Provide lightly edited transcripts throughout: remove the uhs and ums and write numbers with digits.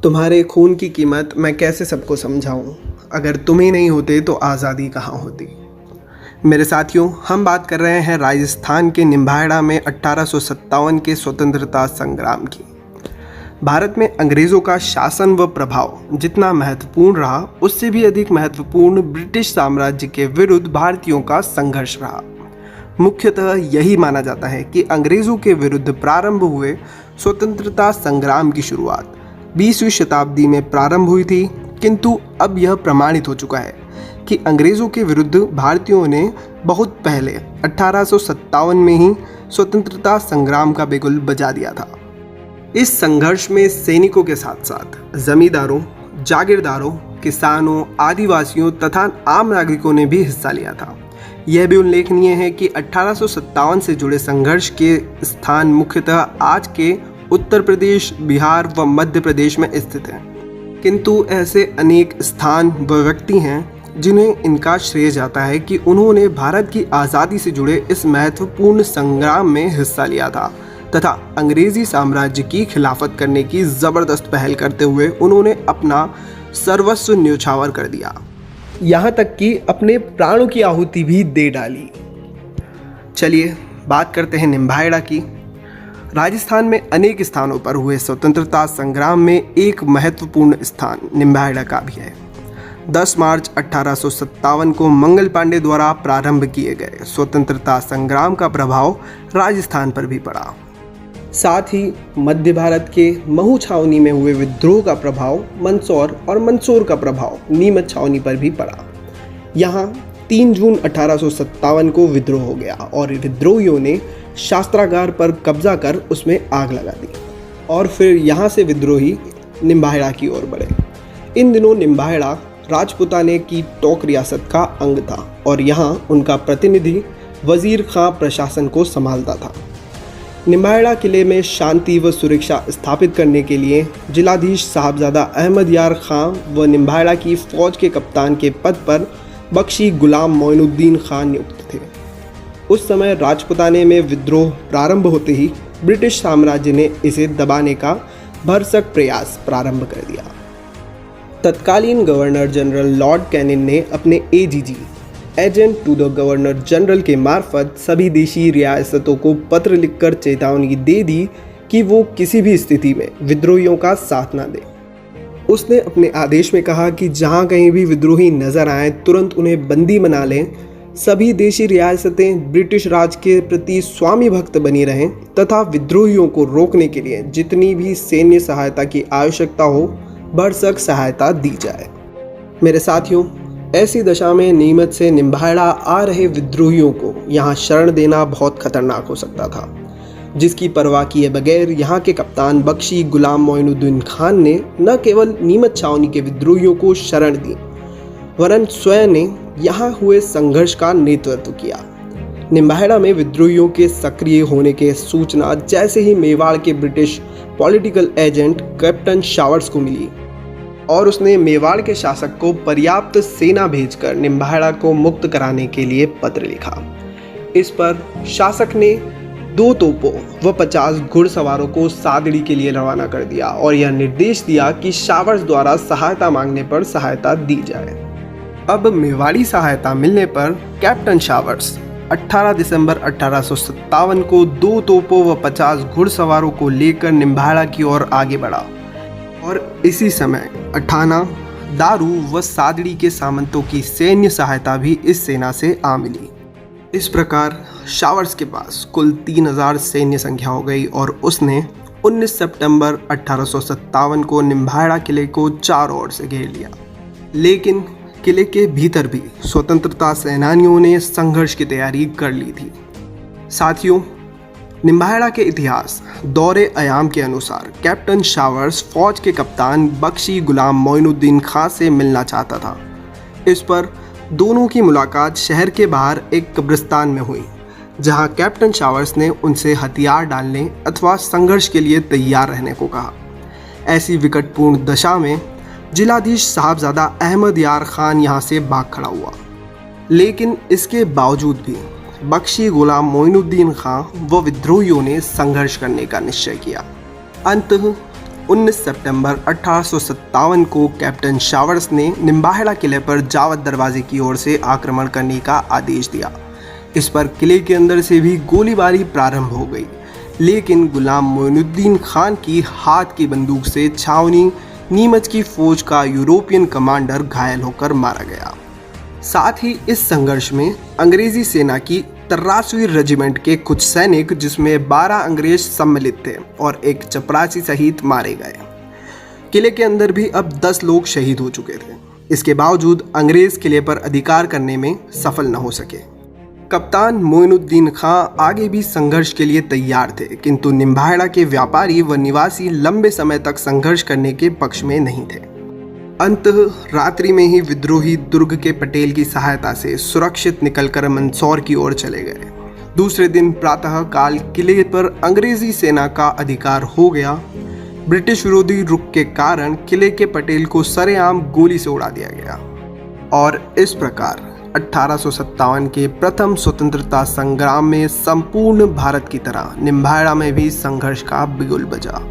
तुम्हारे खून की कीमत मैं कैसे सबको समझाऊं? अगर तुम ही नहीं होते तो आज़ादी कहाँ होती। मेरे साथियों, हम बात कर रहे हैं राजस्थान के निम्बाहेड़ा में 1857 के स्वतंत्रता संग्राम की। भारत में अंग्रेज़ों का शासन व प्रभाव जितना महत्वपूर्ण रहा, उससे भी अधिक महत्वपूर्ण ब्रिटिश साम्राज्य के विरुद्ध भारतीयों का संघर्ष रहा। मुख्यतः यही माना जाता है कि अंग्रेज़ों के विरुद्ध प्रारंभ हुए स्वतंत्रता संग्राम की शुरुआत 20वीं शताब्दी में प्रारंभ हुई थी, किंतु अब यह प्रमाणित हो चुका है कि अंग्रेज़ों के विरुद्ध भारतीयों ने बहुत पहले 1857 में ही स्वतंत्रता संग्राम का बिगुल बजा दिया था। इस संघर्ष में सैनिकों के साथ साथ जमींदारों, जागीरदारों, किसानों, आदिवासियों तथा आम नागरिकों ने भी हिस्सा लिया था। यह भी उल्लेखनीय है कि 1857 से जुड़े संघर्ष के स्थान मुख्यतः आज के उत्तर प्रदेश, बिहार व मध्य प्रदेश में स्थित हैं। किंतु ऐसे अनेक स्थान व व्यक्ति हैं जिन्हें इनका श्रेय जाता है कि उन्होंने भारत की आज़ादी से जुड़े इस महत्वपूर्ण संग्राम में हिस्सा लिया था तथा अंग्रेजी साम्राज्य की खिलाफत करने की ज़बरदस्त पहल करते हुए उन्होंने अपना सर्वस्व न्योछावर कर दिया, यहाँ तक कि अपने प्राणों की आहुति भी दे डाली। चलिए बात करते हैं निम्बाहेड़ा की। राजस्थान में अनेक स्थानों पर हुए स्वतंत्रता संग्राम में एक महत्वपूर्ण स्थान निम्बाहेड़ा का भी है। 10 मार्च 1857 को मंगल पांडे द्वारा प्रारंभ किए गए स्वतंत्रता संग्राम का प्रभाव राजस्थान पर भी पड़ा। साथ ही मध्य भारत के महू छावनी में हुए विद्रोह का प्रभाव मंदसौर और मंदसौर का प्रभाव नीमच छावनी पर भी पड़ा। यहाँ 3 जून 1857 को विद्रोह हो गया और विद्रोहियों ने शास्त्रागार पर कब्जा कर उसमें आग लगा दी और फिर यहाँ से विद्रोही निम्बाहेड़ा की ओर बढ़े। इन दिनों निम्बाहेड़ा राजपुताने की टोक रियासत का अंग था और यहाँ उनका प्रतिनिधि वजीर खां प्रशासन को संभालता था। निम्बाहेड़ा किले में शांति व सुरक्षा स्थापित करने के लिए जिलाधीश साहबजादा अहमद यार खां व निम्बाहेड़ा की फौज के कप्तान के पद पर बख्शी गुलाम मोइनुद्दीन खान नियुक्त थे। उस समय राजपुताने में विद्रोह प्रारंभ होते ही ब्रिटिश साम्राज्य ने इसे दबाने का भरसक प्रयास प्रारंभ कर दिया। तत्कालीन गवर्नर जनरल लॉर्ड कैनिंग ने अपने AGG agent to the governor general के मार्फत सभी देशी रियासतों को पत्र लिखकर चेतावनी दे दी कि वो किसी भी स्थिति में विद्रोहियों का साथ न दें। उसने अपने आदेश में कहा कि जहां कहीं भी विद्रोही नजर आए तुरंत उन्हें बंदी बना लें। सभी देशी रियासतें ब्रिटिश राज के प्रति स्वामी भक्त बनी रहें तथा विद्रोहियों को रोकने के लिए जितनी भी सैन्य सहायता की आवश्यकता हो भरसक सहायता दी जाए। मेरे साथियों, ऐसी दशा में नीमच से निम्बाहेड़ा आ रहे विद्रोहियों को यहाँ शरण देना बहुत खतरनाक हो सकता था, जिसकी परवाह किए बगैर यहाँ के कप्तान बख्शी गुलाम मोइनुद्दीन खान ने न केवल नीमच छावनी के विद्रोहियों को शरण दी वरन स्वयं ने यहाँ हुए संघर्ष का नेतृत्व किया। निम्बाहेड़ा में विद्रोहियों के सक्रिय होने के सूचना जैसे ही मेवाड़ के British political agent captain showers को मिली और उसने मेवाड़ के शासक को पर्याप्त सेना भेजकर निम्बाहेड़ा को मुक्त कराने के लिए पत्र लिखा। इस पर शासक ने 2 तोपों व 50 घुड़सवारों को सादड़ी के लिए रवाना कर दिया और यह निर्देश दिया कि शावर्स द्वारा सहायता मांगने पर सहायता दी जाए। अब मेवाड़ी सहायता मिलने पर कैप्टन शावर्स 18 दिसंबर 1857 को 2 तोपों व 50 घुड़सवारों को लेकर निम्बाहेड़ा की ओर आगे बढ़ा और इसी समय अठाना, दारू व सादड़ी के सामंतों की सैन्य सहायता भी इस सेना से आ मिली। इस प्रकार शावर्स के पास कुल 3000 सैन्य संख्या हो गई और उसने 19 सितंबर 1857 को निम्बाहेड़ा किले को चारों ओर से घेर लिया। लेकिन किले के भीतर भी स्वतंत्रता सेनानियों ने संघर्ष की तैयारी कर ली थी। साथियों, निम्बाहेड़ा के इतिहास दौरे अयाम के अनुसार कैप्टन शावर्स फौज के कप्तान बख्शी गुलाम मोइनुद्दीन खां से मिलना चाहता था। इस पर दोनों की मुलाकात शहर के बाहर एक कब्रिस्तान में हुई, जहां कैप्टन शावर्स ने उनसे हथियार डालने अथवा संघर्ष के लिए तैयार रहने को कहा। ऐसी विकटपूर्ण दशा में जिलाधीश साहबजादा अहमद यार खान यहाँ से भाग खड़ा हुआ, लेकिन इसके बावजूद भी बख्शी गुलाम मोइनुद्दीन खां व विद्रोहियों ने संघर्ष करने का निश्चय किया। अंततः 19 सितंबर 1857 को कैप्टन शावर्स ने निम्बाहेड़ा किले पर जावद दरवाजे की ओर से आक्रमण करने का आदेश दिया। इस पर किले के अंदर से भी गोलीबारी प्रारंभ हो गई, लेकिन गुलाम मोइनुद्दीन खान की हाथ की बंदूक से छावनी नीमच की फौज का यूरोपियन कमांडर घायल होकर मारा गया। साथ ही इस संघर्ष में अंग्रेजी सेना की 83वीं रेजिमेंट के कुछ सैनिक, जिसमें 12 अंग्रेज सम्मिलित थे, और एक चपरासी सहित मारे गए। किले के अंदर भी अब 10 लोग शहीद हो चुके थे। इसके बावजूद अंग्रेज किले पर अधिकार करने में सफल न हो सके। कप्तान मोइनुद्दीन खां आगे भी संघर्ष के लिए तैयार थे, किंतु निम्बाहेड़ा के व्यापारी व निवासी लंबे समय तक संघर्ष करने के पक्ष में नहीं थे। अंततः रात्रि में ही विद्रोही दुर्ग के पटेल की सहायता से सुरक्षित निकलकर मंदसौर की ओर चले गए। दूसरे दिन प्रातः काल किले पर अंग्रेजी सेना का अधिकार हो गया। ब्रिटिश विरोधी रुख के कारण किले के पटेल को सरेआम गोली से उड़ा दिया गया और इस प्रकार 1857 के प्रथम स्वतंत्रता संग्राम में संपूर्ण भारत की तरह निम्बाहेड़ा में भी संघर्ष का बिगुल बजा।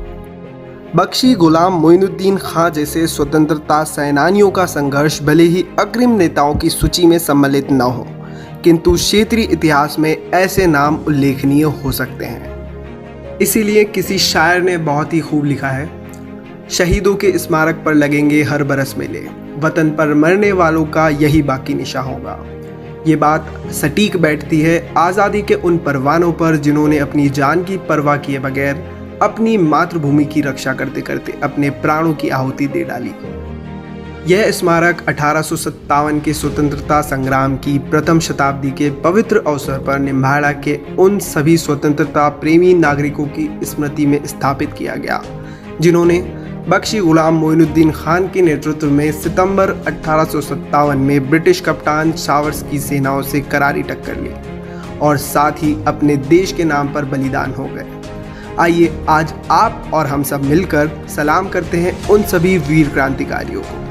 बख्शी गुलाम मोइनुद्दीन खां जैसे स्वतंत्रता सेनानियों का संघर्ष भले ही अग्रिम नेताओं की सूची में सम्मिलित न हो, किंतु क्षेत्रीय इतिहास में ऐसे नाम उल्लेखनीय हो सकते हैं। इसीलिए किसी शायर ने बहुत ही खूब लिखा है, शहीदों के स्मारक पर लगेंगे हर बरस मेले, वतन पर मरने वालों का यही बाकी निशा होगा। ये बात सटीक बैठती है आज़ादी के उन परवानों पर जिन्होंने अपनी जान की परवाह किए बगैर अपनी मातृभूमि की रक्षा करते करते अपने प्राणों की आहुति दे डाली। यह स्मारक 1857 के स्वतंत्रता संग्राम की प्रथम शताब्दी के पवित्र अवसर पर निम्बाहेड़ा के उन सभी स्वतंत्रता प्रेमी नागरिकों की स्मृति में स्थापित किया गया, जिन्होंने बख्शी गुलाम मोइनुद्दीन खान के नेतृत्व में सितंबर 1857 में ब्रिटिश कप्तान शावर्स की सेनाओं से करारी टक्कर ली और साथ ही अपने देश के नाम पर बलिदान हो गए। आइए आज आप और हम सब मिलकर सलाम करते हैं उन सभी वीर क्रांतिकारियों को।